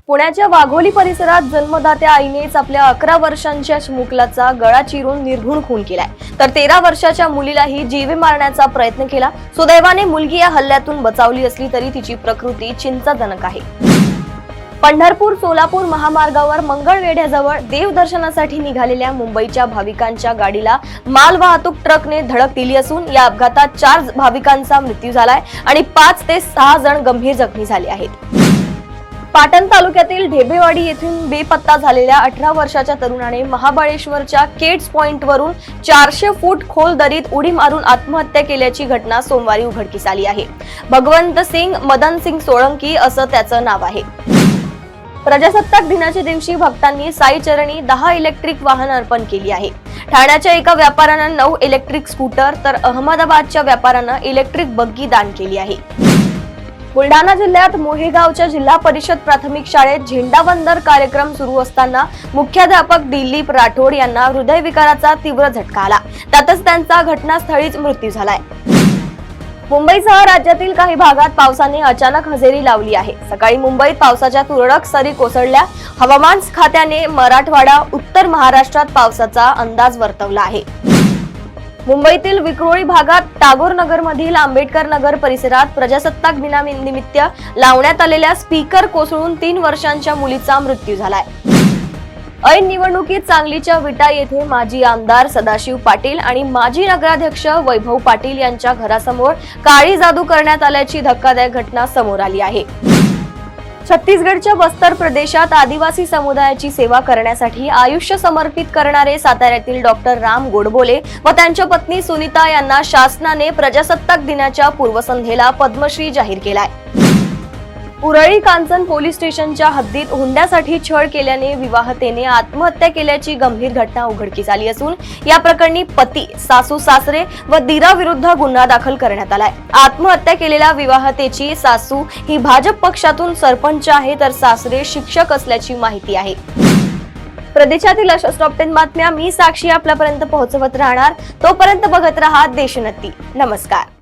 पुण्याच्या वाघोली परिसरात जन्मदात्या आईनेच आपल्या 11 वर्षांच्या चिमुकलाचा गळा चिरून निर्घृण खून केलाय, तर 13 वर्षाच्या मुलीलाही जीवे मारण्याचा प्रयत्न केला। सुदैवाने मुलगी या हल्ल्यातून बचावली असली तरी तिची प्रकृती चिंताजनक आहे। पंढरपूर सोलापूर महामार्गावर मंगळवेढ्याजवळ देवदर्शनासाठी निघालेल्या मुंबईच्या भाविकांच्या गाडीला मालवाहतूक ट्रकने धडक दिली असून या अपघातात 4 भाविकांचा मृत्यू झालाय आणि 5 ते 6 जण गंभीर जखमी झाले आहेत। पाटण तालुक्यातील ढेबेवाडी येथून बेपत्ता झालेल्या 18 वर्षाच्या तरुणाने महाबळेश्वरच्या केट्स पॉइंट वरून 400 फूट खोल दरीत उडी मारून आत्महत्या केल्याची घटना सोमवारी उघडकीस आली आहे। भगवंत सिंग मदन सिंग सोळंकी असं त्याचं नाव आहे। प्रजासत्ताक दिनाच्या दिवशी भक्तांनी साई चरणी 10 इलेक्ट्रिक वाहन अर्पण केली आहे। ठाण्याच्या एका व्यापाऱ्यानं 9 इलेक्ट्रिक स्कूटर तर अहमदाबादच्या व्यापाऱ्यानं इलेक्ट्रिक बग्गी दान केली आहे। बुलढाणा जिल्ह्यात मोहेगावच्या जिल्हा परिषद प्राथमिक शाळेत झेंडावंदन कार्यक्रम सुरू असताना मुख्याध्यापक दिलीप राठोड यांना हृदयविकाराचा तीव्र झटका आला, त्यातच त्यांचा घटनास्थळीच मृत्यू झालाय। मुंबईसह राज्यातील काही भागात पावसाने अचानक हजेरी लावली आहे। सकाळी मुंबईत पावसाच्या तुरळक सरी कोसळल्या। हवामान खात्याने मराठवाडा, उत्तर महाराष्ट्रात पावसाचा अंदाज वर्तवला आहे। मुंबईतील विक्रोळी भागात टागोर नगर मधील आंबेडकर नगर परिसरात प्रजासत्ताक दिनानिमित्त लावण्यात आलेल्या स्पीकर कोसळून 3 वर्षांच्या मुलीचा मृत्यू झालाय। ऐन निवडणुकीत सांगलीच्या विटा येथे माजी आमदार सदाशिव पाटील आणि माजी नगराध्यक्ष वैभव पाटील यांच्या घरासमोर काळी जादू करण्यात आल्याची धक्कादायक घटना समोर आली आहे। छत्तीसगडच्या बस्तर प्रदेशात आदिवासी समुदायाची सेवा करण्यासाठी आयुष्य समर्पित करणारे साताऱ्यातील डॉक्टर राम गोडबोले व त्यांच्या पत्नी सुनीता यांना शासनाने प्रजासत्ताक दिनाच्या पूर्वसंध्येला पद्मश्री जाहीर केलाय। उरळी कांचन पोलीस स्टेशनच्या हद्दीत हुंड्यासाठी छळ केल्याने विवाहतेने आत्महत्या केल्याची गंभीर घटना उघडकीस आली असून या प्रकरणी पती, सासू सासरे व दिराविरुद्ध गुन्हा दाखल करण्यात आलाय। आत्महत्या केलेल्या विवाहतेची सासू ही भाजप पक्षातून सरपंच आहे तर सासरे शिक्षक असल्याची माहिती आहे। प्रदेशातील अशा टॉप 10 बातम्या मी साक्षी आपल्यापर्यंत पोहोचवत राहणार। तोपर्यंत बघत रहा देशोन्नती। नमस्कार।